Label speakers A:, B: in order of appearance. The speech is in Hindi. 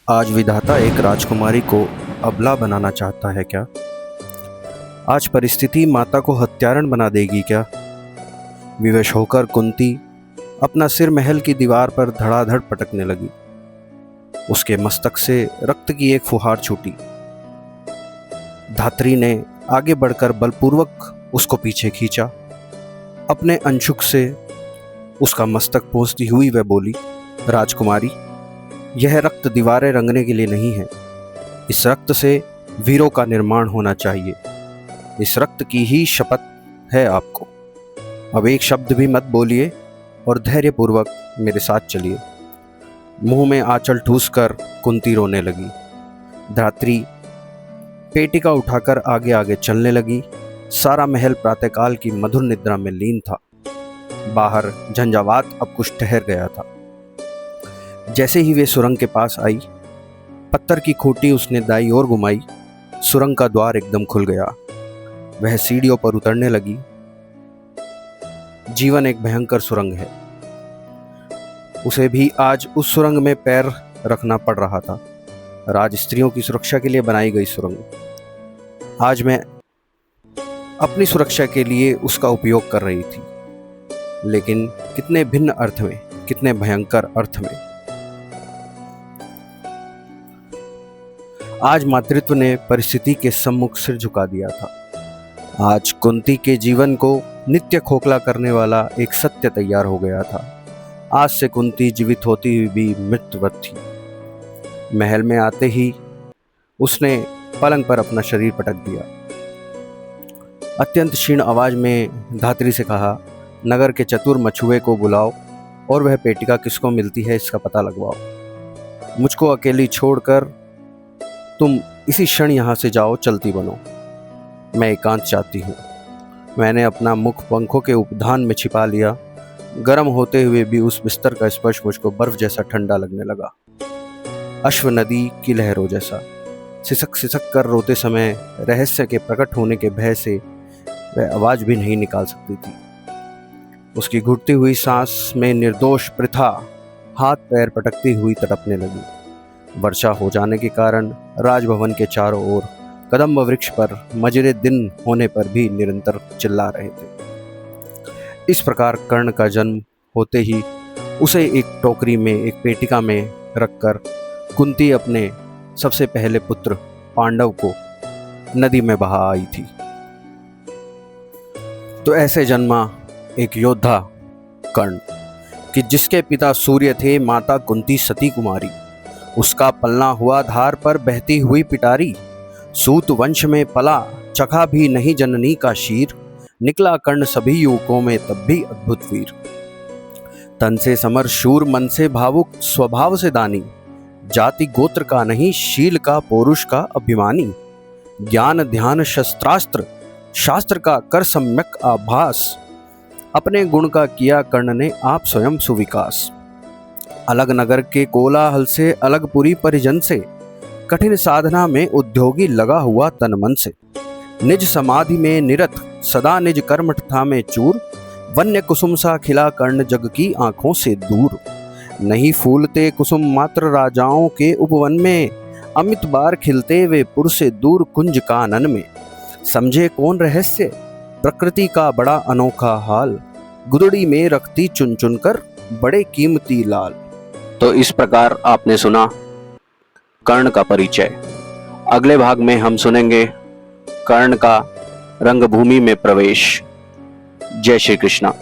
A: आज विधाता एक राजकुमारी को अबला बनाना चाहता है क्या? आज परिस्थिति माता को हत्यारण बना देगी क्या? विवश होकर कुंती अपना सिर महल की दीवार पर धड़ाधड़ पटकने लगी। उसके मस्तक से रक्त की एक फुहार छूटी। धात्री ने आगे बढ़कर बलपूर्वक उसको पीछे खींचा। अपने अंशुक से उसका मस्तक पोंछती हुई वह बोली, राजकुमारी, यह रक्त दीवारें रंगने के लिए नहीं है। इस रक्त से वीरों का निर्माण होना चाहिए। इस रक्त की ही शपथ है आपको। अब एक शब्द भी मत बोलिए और धैर्यपूर्वक मेरे साथ चलिए। मुंह में आंचल ठूसकर कुंती रोने लगी। धात्री पेटिका उठाकर आगे आगे चलने लगी। सारा महल प्रातःकाल की मधुर निद्रा में लीन था। बाहर झंझावात अब कुछ ठहर गया था। जैसे ही वे सुरंग के पास आई, पत्थर की खूंटी उसने दाईं ओर घुमाई। सुरंग का द्वार एकदम खुल गया। वह सीढ़ियों पर उतरने लगी। जीवन एक भयंकर सुरंग है। उसे भी आज उस सुरंग में पैर रखना पड़ रहा था। राज स्त्रियों की सुरक्षा के लिए बनाई गई सुरंग आज मैं अपनी सुरक्षा के लिए उसका उपयोग कर रही थी। लेकिन कितने भिन्न अर्थ में, कितने भयंकर अर्थ में। आज मातृत्व ने परिस्थिति के सम्मुख सिर झुका दिया था। आज कुंती के जीवन को नित्य खोखला करने वाला एक सत्य तैयार हो गया था। आज से कुंती जीवित होती हुई भी मृत्युवत थी। महल में आते ही उसने पलंग पर अपना शरीर पटक दिया। अत्यंत क्षीण आवाज में धात्री से कहा, नगर के चतुर मछुए को बुलाओ और वह पेटिका किसको मिलती है इसका पता लगवाओ। मुझको अकेली छोड़कर तुम इसी क्षण यहाँ से जाओ, चलती बनो। मैं एकांत चाहती हूँ। मैंने अपना मुख पंखों के उपधान में छिपा लिया। गर्म होते हुए भी उस बिस्तर का स्पर्श मुझको बर्फ जैसा ठंडा लगने लगा, अश्व नदी की लहरों जैसा। सिसक सिसक कर रोते समय रहस्य के प्रकट होने के भय से वह आवाज भी नहीं निकाल सकती थी। उसकी घुटती हुई सांस में निर्दोष प्रथा हाथ पैर पटकती हुई तड़पने लगी। वर्षा हो जाने के कारण राजभवन के चारों ओर कदम्ब वृक्ष पर मजरे दिन होने पर भी निरंतर चिल्ला रहे थे। इस प्रकार कर्ण का जन्म होते ही उसे एक टोकरी में, एक पेटिका में रखकर कुंती अपने सबसे पहले पुत्र पांडव को नदी में बहा आई थी। तो ऐसे जन्मा एक योद्धा कर्ण कि जिसके पिता सूर्य थे, माता कुंती सती कुमारी। उसका पलना हुआ धार पर बहती हुई पिटारी। सूत वंश में पला, चखा भी नहीं जननी का शीर। निकला कर्ण सभी युवकों में तब भी अद्भुत वीर। तन से समर शूर, मन से भावुक, स्वभाव से दानी। जाति गोत्र का नहीं, शील का पौरुष का अभिमानी। ज्ञान ध्यान शस्त्रास्त्र, शास्त्र का कर सम्यक आभास। अपने गुण का किया कर्ण ने आप स्वयं सुविकास। अलग नगर के कोलाहल से, अलग पुरी परिजन से। कठिन साधना में उद्योगी लगा हुआ तन मन से। निज समाधि में निरत, सदा निज कर्मठ था में चूर। वन्य कुसुम सा खिला कर्ण जग की आंखों से दूर। नहीं फूलते कुसुम मात्र राजाओं के उपवन में। अमित बार खिलते वे पुर से दूर कुंज कानन में। समझे कौन रहस्य, प्रकृति का बड़ा अनोखा हाल। गुदड़ी में रखती चुन चुन कर बड़े कीमती लाल। तो इस प्रकार आपने सुना कर्ण का परिचय। अगले भाग में हम सुनेंगे कर्ण का रंगभूमि में प्रवेश। जय श्री कृष्णा।